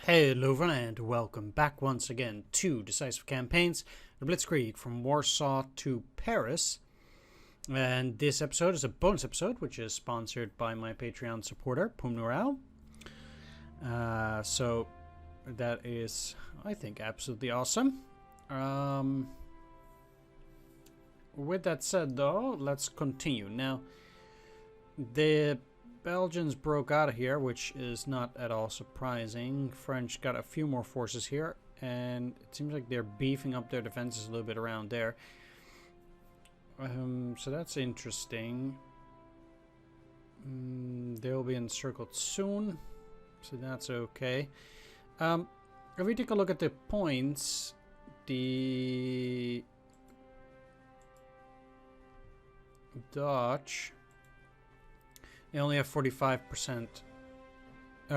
Hello everyone and welcome back once again to Decisive Campaigns, the Blitzkrieg from Warsaw to Paris. And this episode is a bonus episode which is sponsored by my Patreon supporter, Pumnural. So that is, I think, absolutely awesome. With that said though, let's continue. Now, the Belgians broke out of here, which is not at all surprising. French got a few more forces here, and it seems like they're beefing up their defenses a little bit around there. So that's interesting. They'll be encircled soon, so that's okay. If we take a look at the points, the Dutch, they only have 45%,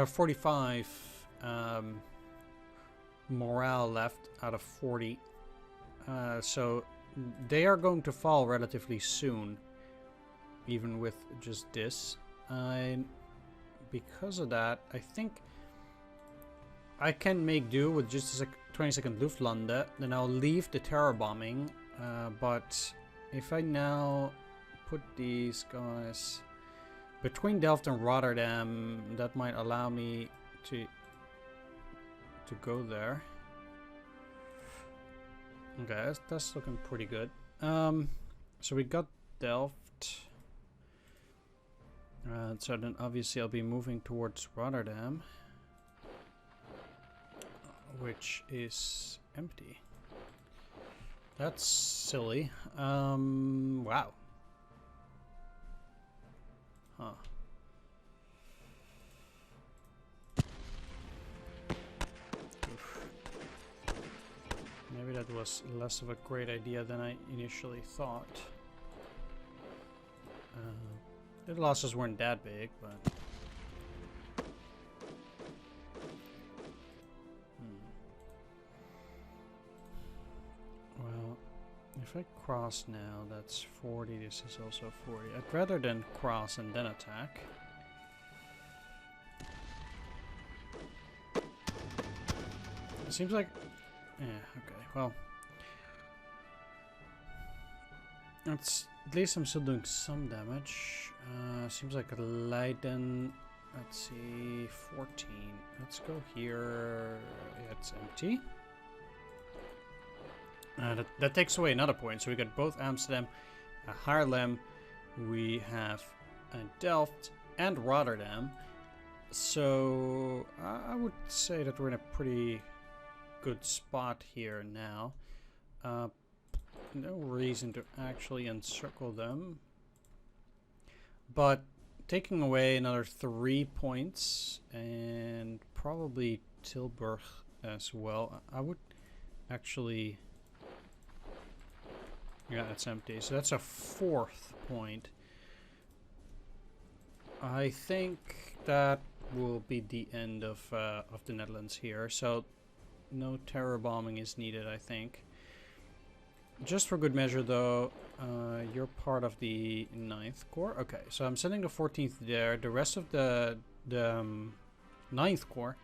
45 morale left out of 40. So they are going to fall relatively soon, even with just this. Because of that, I think I can make do with just a 20-second Luftlande. Then I'll leave the terror bombing. But if I now put these guys between Delft and Rotterdam, that might allow me to go there. Okay, that's looking pretty good. So we got Delft. So then obviously I'll be moving towards Rotterdam, which is empty. That's silly. Wow. Huh. Oof. Maybe that was less of a great idea than I initially thought. The losses weren't that big, but... Well, if I cross now, that's 40, this is also 40. I'd rather than cross and then attack. It seems like... Yeah, okay, well... At least I'm still doing some damage. Seems like Leiden... Let's see... 14. Let's go here... Yeah, it's empty. That takes away another point. So we got both Amsterdam, Haarlem, we have Delft and Rotterdam. So I would say that we're in a pretty good spot here now. No reason to actually encircle them. But taking away another 3 points and probably Tilburg as well, I would actually... Yeah, that's empty. So that's a 4th point. I think that will be the end of the Netherlands here. So no terror bombing is needed, I think. Just for good measure, though, you're part of the 9th Corps. Okay, so I'm sending the 14th there. The rest of the 9th Corps,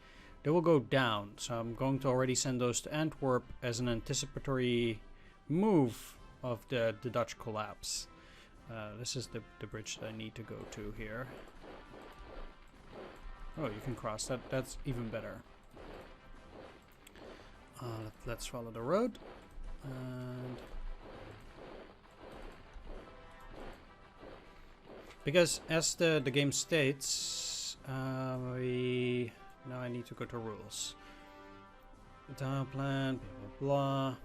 they will go down. So I'm going to already send those to Antwerp as an anticipatory move of the Dutch collapse. This is the bridge that I need to go to here. Oh, you can cross that. That's even better. Let's follow the road. And because as the game states, now I need to go to rules. Dial plan, blah blah blah.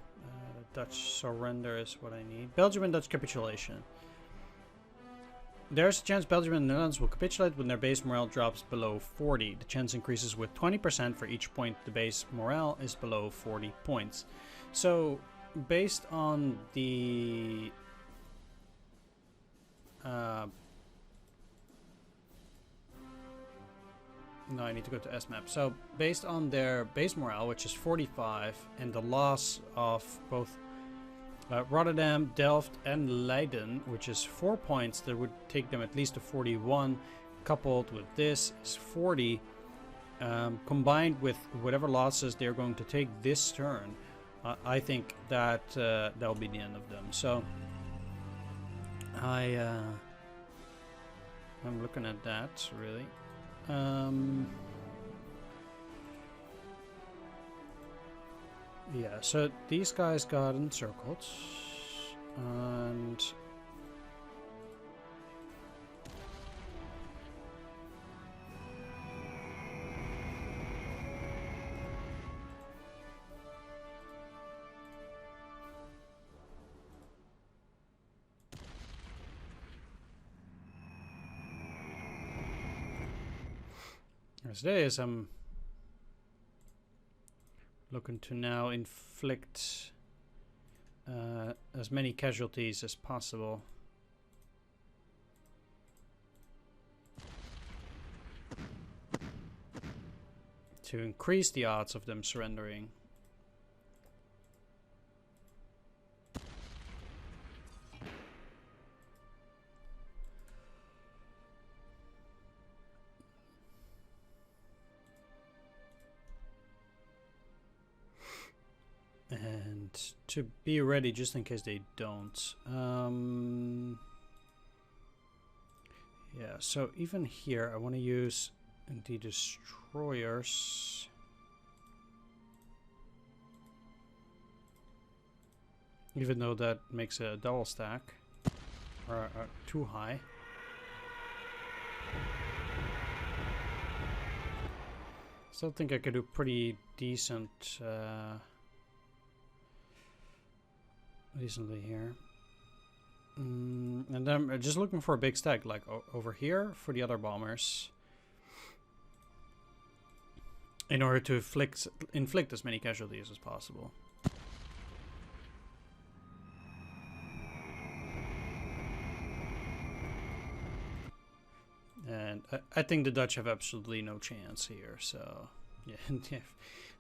Dutch surrender is what I need. Belgium and Dutch capitulation. There's a chance Belgium and the Netherlands will capitulate when their base morale drops below 40. The chance increases with 20% for each point the base morale is below 40 points. So, based on the... No, I need to go to SMAP. So, based on their base morale, which is 45, and the loss of both Rotterdam, Delft, and Leiden, which is 4 points, that would take them at least to 41, coupled with this is 40. combined with whatever losses they're going to take this turn, I think that that'll be the end of them. So I'm looking at that really. Yeah, so these guys got encircled, and as it is, I'm looking to now inflict as many casualties as possible. To increase the odds of them surrendering. And to be ready just in case they don't. Yeah, so even here I want to use the destroyers. Even though that makes a double stack. Or too high. Still think I could do pretty decent recently here. And I'm just looking for a big stack, like over here for the other bombers, in order to inflict as many casualties as possible. And I think the Dutch have absolutely no chance here. So yeah,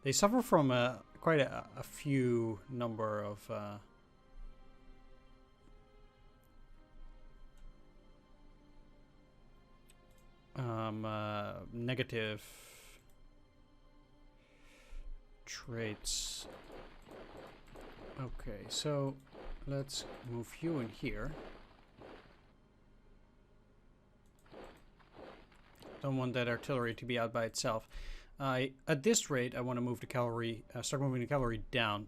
they suffer from quite a few number of negative traits. Okay, so let's move you in here. Don't want that artillery to be out by itself. At this rate, I want to move the cavalry, start moving the cavalry down.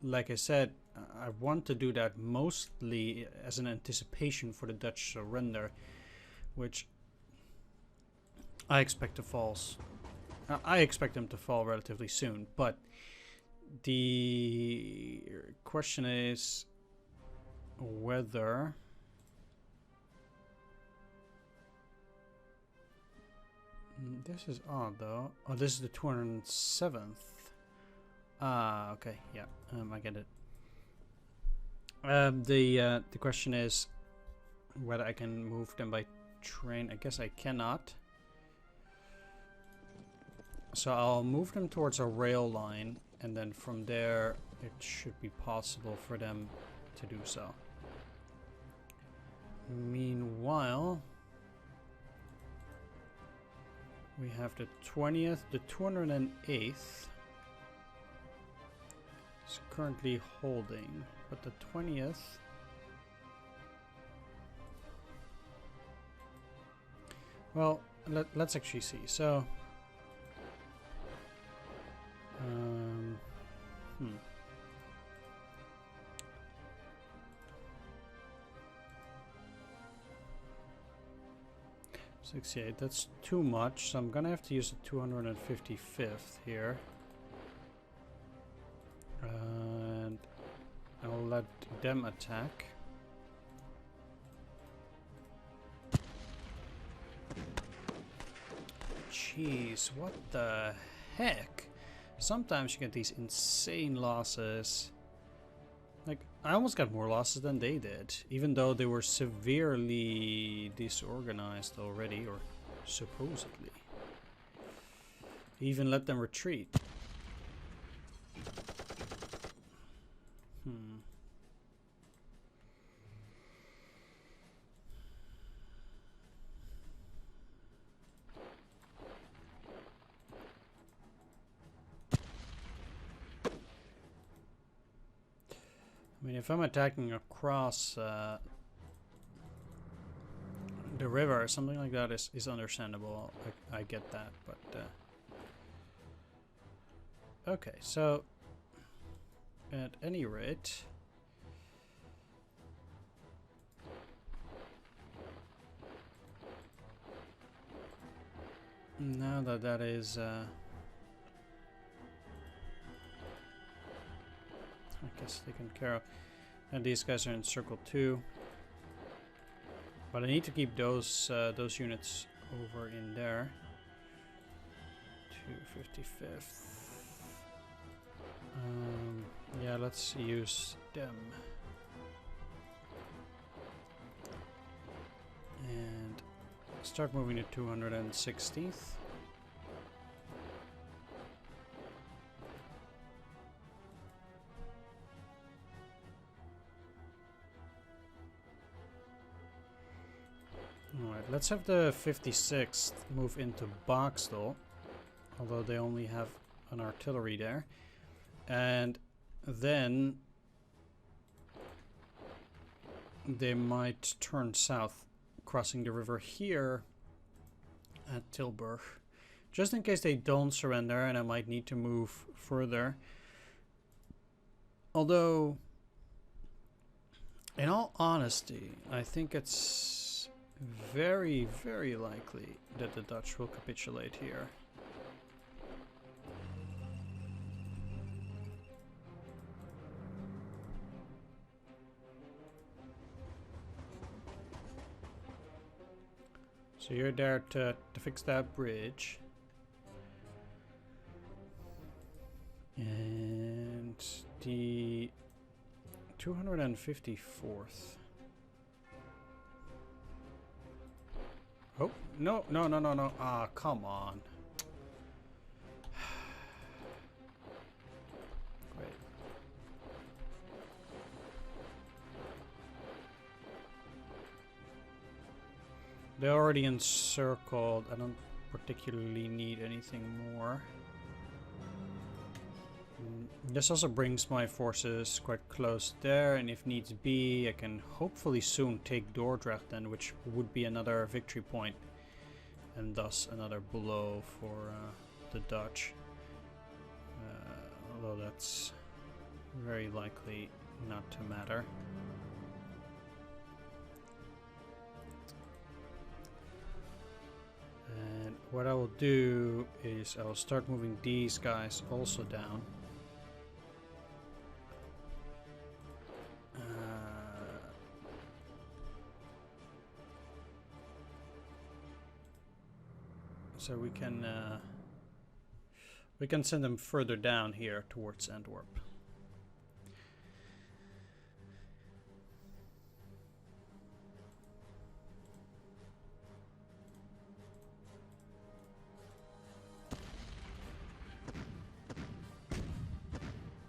Like I said, I want to do that mostly as an anticipation for the Dutch surrender, which I expect to fall. I expect them to fall relatively soon, but the question is whether this is odd though. Oh, this is the 207th. Ah, okay, yeah, I get it. The question is whether I can move them by train. I guess I cannot. So I'll move them towards a rail line, and then from there it should be possible for them to do so. Meanwhile, we have the 20th, the 208th is currently holding, but the 20th well, let's actually see. So 68, that's too much, so I'm gonna have to use the 255th here. And I'll let them attack. Jeez, what the heck? Sometimes you get these insane losses. Like, I almost got more losses than they did, even though they were severely disorganized already, or supposedly. Even let them retreat. mean, if I'm attacking across the river, something like that is understandable. I get that, but okay, so at any rate, now that that is I guess taken care of, and these guys are in circle 2, but I need to keep those units over in there. 255th. Yeah, let's use them. And start moving to 216th. Alright, let's have the 56th move into Boxtel, although they only have an artillery there. And then they might turn south, crossing the river here at Tilburg, just in case they don't surrender and I might need to move further. Although, in all honesty, I think it's very, very likely that the Dutch will capitulate here. So you're there to fix that bridge. And the 254th. Oh, no, no, no, no, no. Ah, come on. Great. They're already encircled. I don't particularly need anything more. This also brings my forces quite close there, and if needs be, I can hopefully soon take Dordrecht then, which would be another victory point, and thus another blow for the Dutch. Although that's very likely not to matter. And what I will do is I will start moving these guys also down. So we can send them further down here towards Antwerp.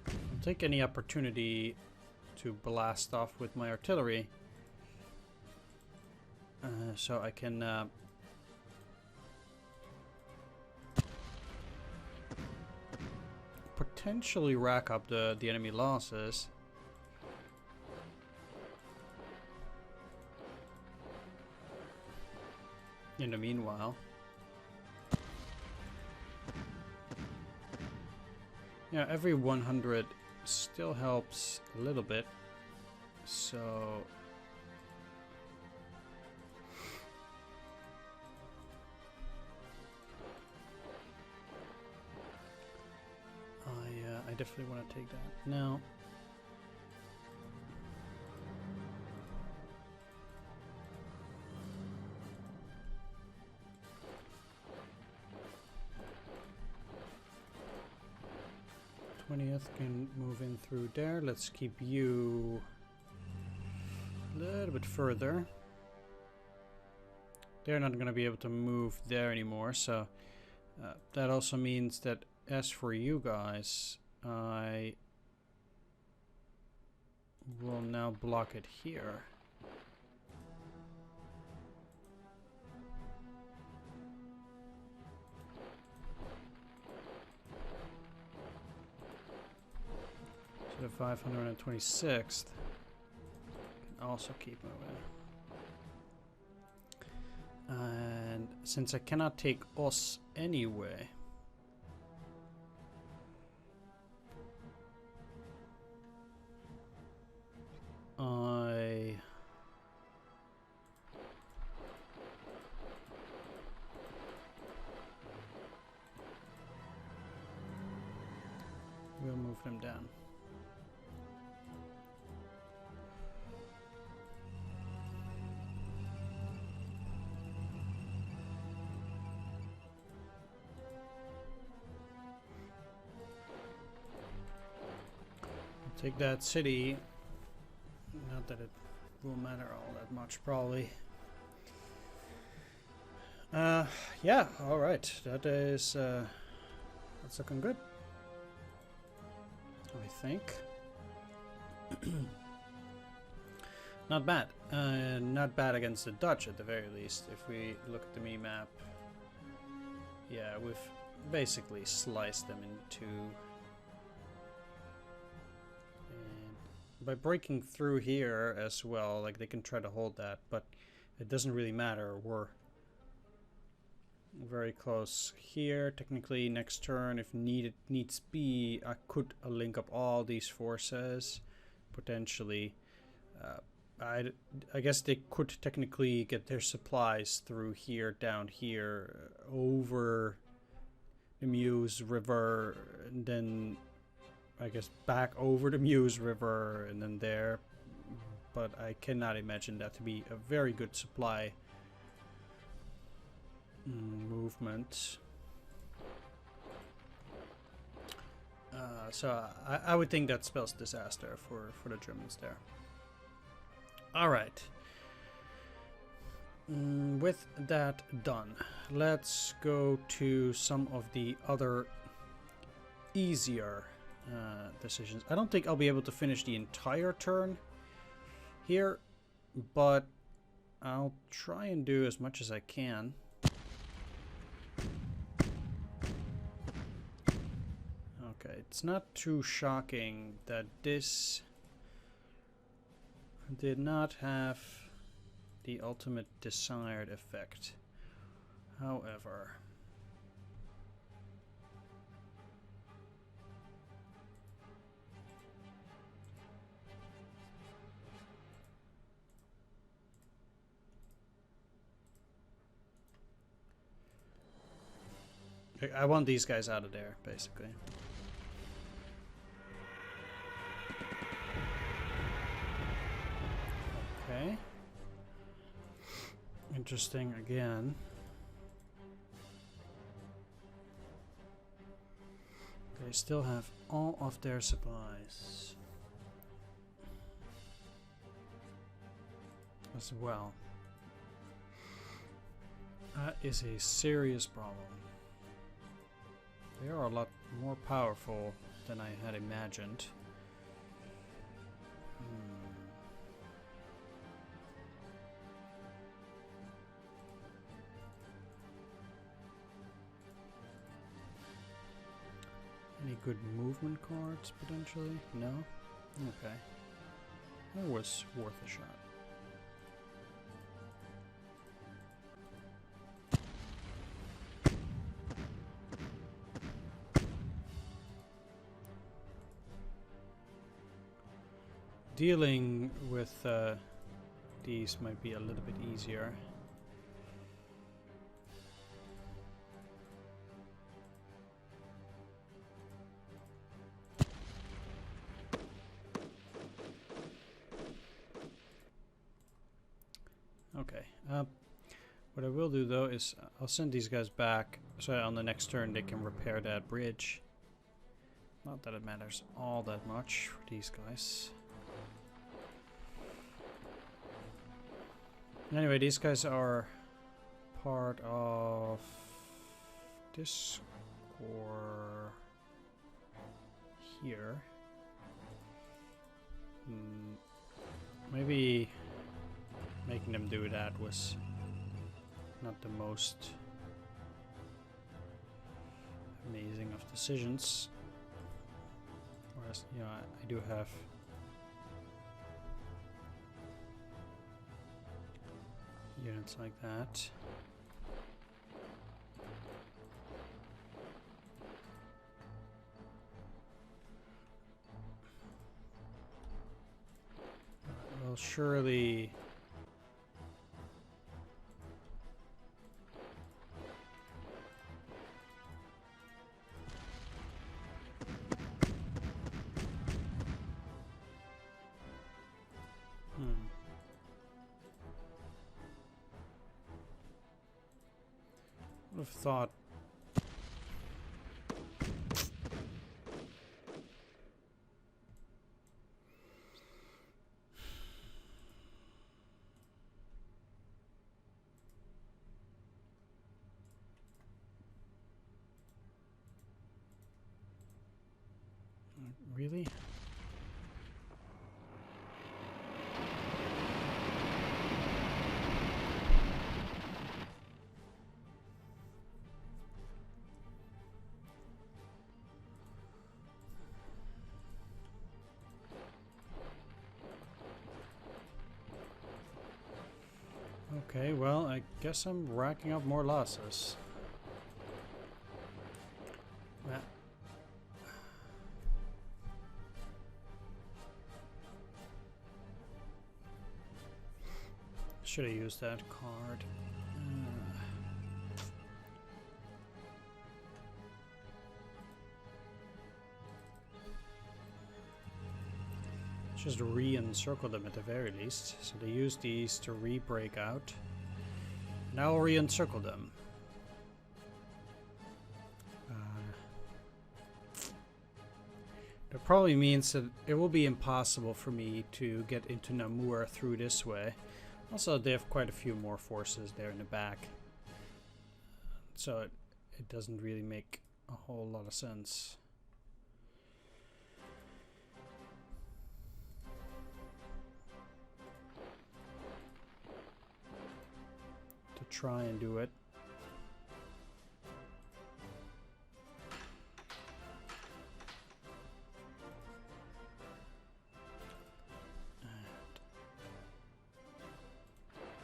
I'll take any opportunity to blast off with my artillery, so I can potentially rack up the enemy losses. In the meanwhile, yeah, every 100 still helps a little bit, so I definitely want to take that now. Can move in through there. Let's keep you a little bit further. They're not going to be able to move there anymore, so that also means that as for you guys, I will now block it here. To the 526th. Can also keep moving. And since I cannot take Os anyway, I will move them down. Take that city. Not that it will matter all that much, probably. Yeah, alright. That is, that's looking good, I think. Not bad. Not bad against the Dutch, at the very least. If we look at the map, yeah, we've basically sliced them in two. By breaking through here as well, like, they can try to hold that, but it doesn't really matter. We're very close here. Technically, next turn, if needs be, I could link up all these forces, potentially. I guess they could technically get their supplies through here, down here, over the Meuse River, and then I guess back over the Meuse River and then there, but I cannot imagine that to be a very good supply movement. So I would think that spells disaster for the Germans there. Alright. With that done, let's go to some of the other easier decisions. I don't think I'll be able to finish the entire turn here, but I'll try and do as much as I can. Okay, it's not too shocking that this did not have the ultimate desired effect. However, I want these guys out of there, basically. Okay. Interesting again. They still have all of their supplies as well. That is a serious problem. They are a lot more powerful than I had imagined. Any good movement cards, potentially? No? Okay. That was worth a shot. Dealing with these might be a little bit easier. Okay. What I will do though is I'll send these guys back so on the next turn they can repair that bridge. Not that it matters all that much for these guys. Anyway, these guys are part of this core here. Maybe making them do that was not the most amazing of decisions. Or You know, I do have units like that. Well, surely. Would have thought. Really? Okay, well, I guess I'm racking up more losses. That should have used that card. Just re-encircle them at the very least. So they use these to re-break out. Now I'll re-encircle them. That probably means that it will be impossible for me to get into Namur through this way. Also, they have quite a few more forces there in the back. So it doesn't really make a whole lot of sense. To try and do it.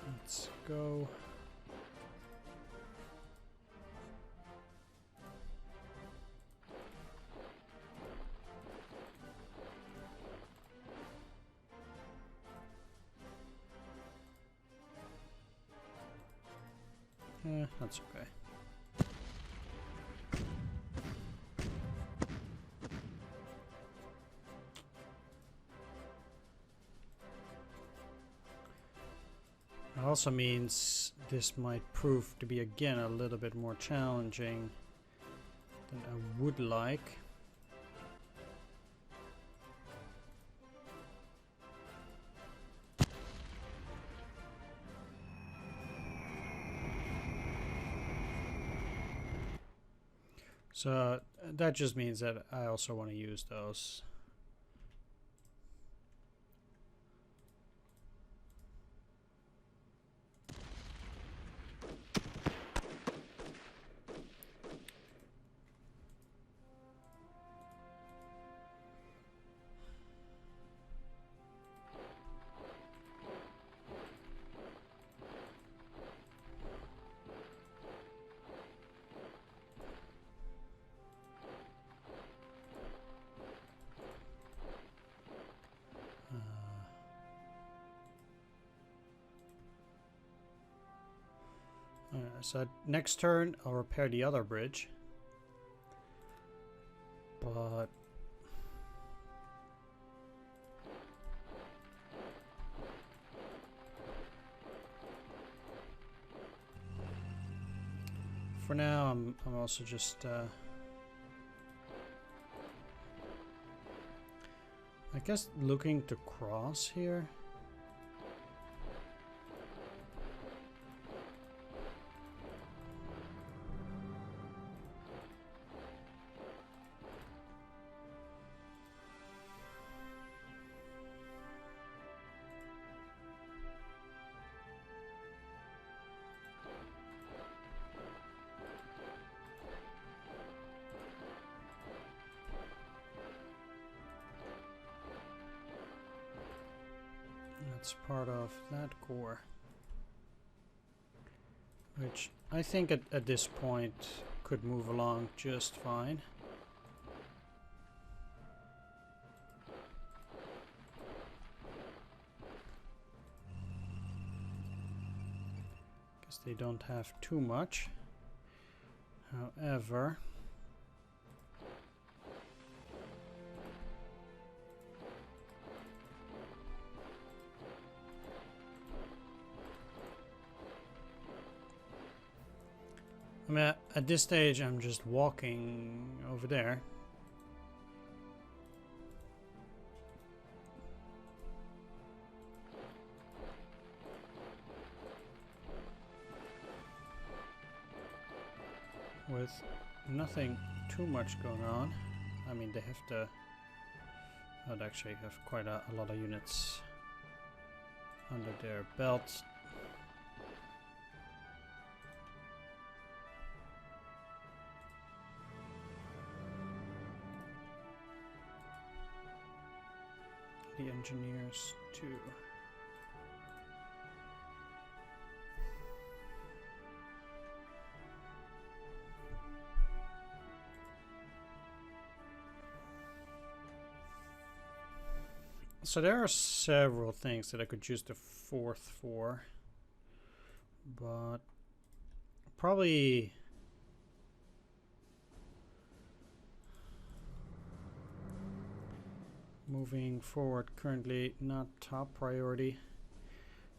Let's go. That's okay. It also means this might prove to be again a little bit more challenging than I would like. So that just means that I also want to use those. So next turn I'll repair the other bridge, but for now I'm also just I guess looking to cross here. That's part of that corps. Which I think at this point could move along just fine. Because they don't have too much. However, I mean, at this stage, I'm just walking over there. With nothing too much going on. I mean, they have to... I'd actually have quite a lot of units under their belt. The engineers too. So there are several things that I could use the 4th for, but probably moving forward currently not top priority.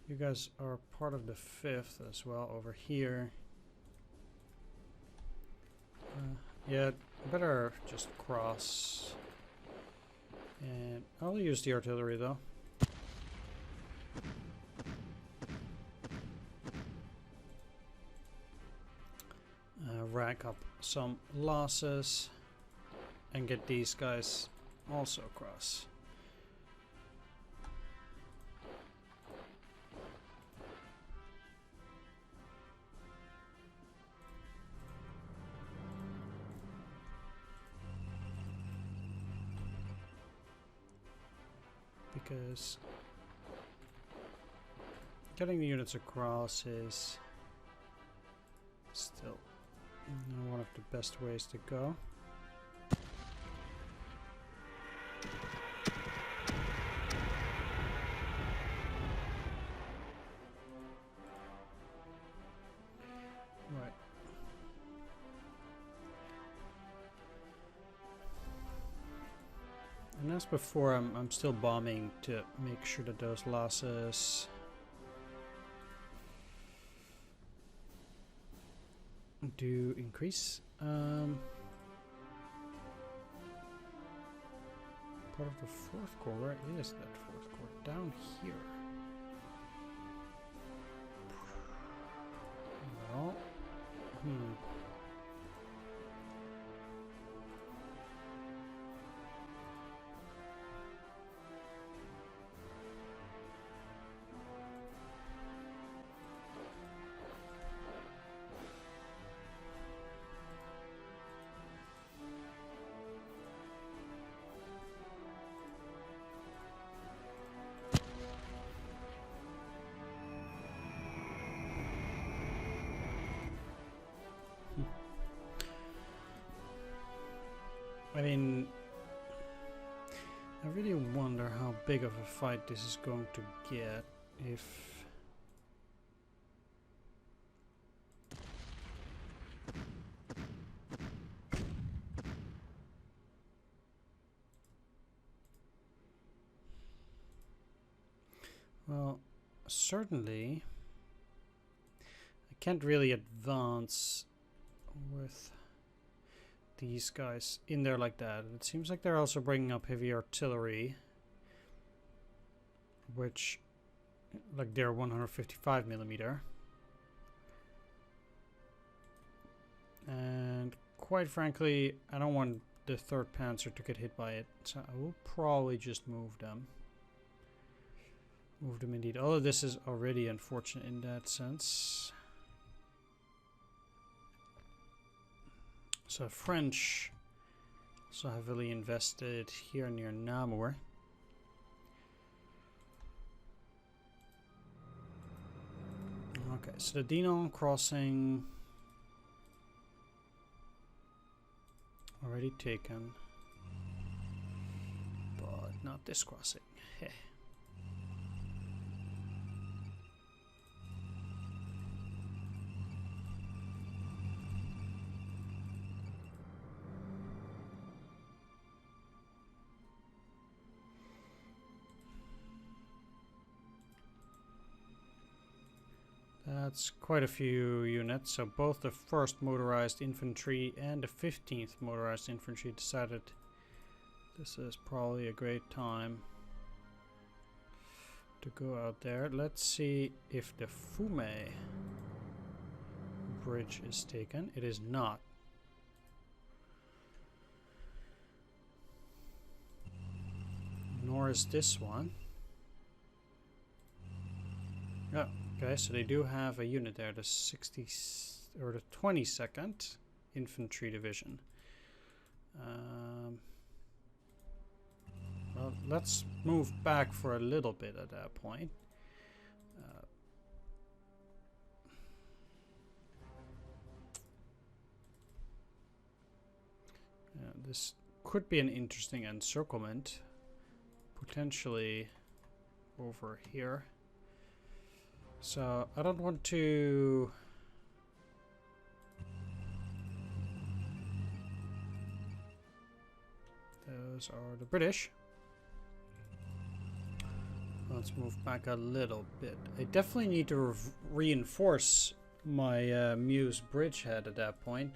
You guys are part of the 5th as well over here. Yeah, better just cross. And I'll use the artillery though. Rack up some losses and get these guys also across. Because getting the units across is still one of the best ways to go. Right. And as before, I'm still bombing to make sure that those losses do increase. Part of the 4th corps, where is that 4th corps? Down here. Well, I mean, I really wonder how big of a fight this is going to get if... Well, certainly I can't really advance with these guys in there like that. It seems like they're also bringing up heavy artillery, which, like, they're 155 millimeter, and quite frankly, I don't want the 3rd Panzer to get hit by it, so I will probably just move them. Move them indeed. All of this is already unfortunate in that sense. So French so heavily invested here near Namur. so the Dinan crossing already taken, but not this crossing. Heh. That's quite a few units, so both the 1st Motorized Infantry and the 15th Motorized Infantry decided this is probably a great time to go out there. Let's see if the Fume bridge is taken. It is not. Nor is this one. Oh. Okay, so they do have a unit there, the 60 or the 22nd Infantry Division. Well, let's move back for a little bit at that point. This could be an interesting encirclement, potentially over here. So I don't want to those are the British. Let's move back a little bit. I definitely need to reinforce my Muse bridgehead at that point.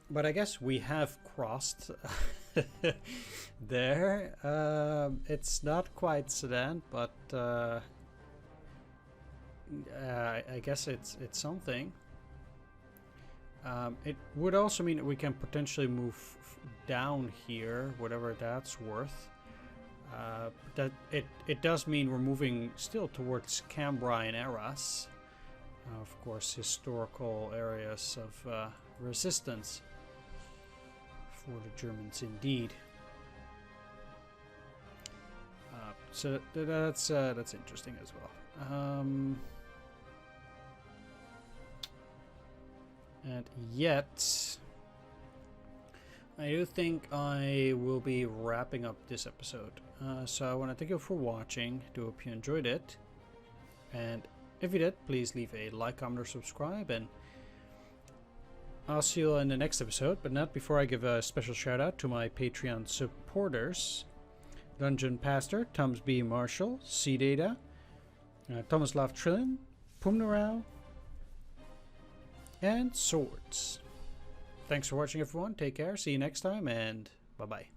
But I guess we have crossed there. It's not quite Sedan, but I guess it's something. It would also mean that we can potentially move down here, whatever that's worth. That it does mean we're moving still towards Cambrai and Arras, of course, historical areas of resistance for the Germans, indeed. So that's interesting as well. And yet, I do think I will be wrapping up this episode. So I want to thank you for watching. I do hope you enjoyed it. And if you did, please leave a like, comment, or subscribe. And I'll see you in the next episode, but not before I give a special shout out to my Patreon supporters. Dungeon Pastor, Tums B. Marshall, C Data, Tomislav Trillin, Pumnarau, and Swords. Thanks for watching, everyone. Take care. See you next time, and bye-bye.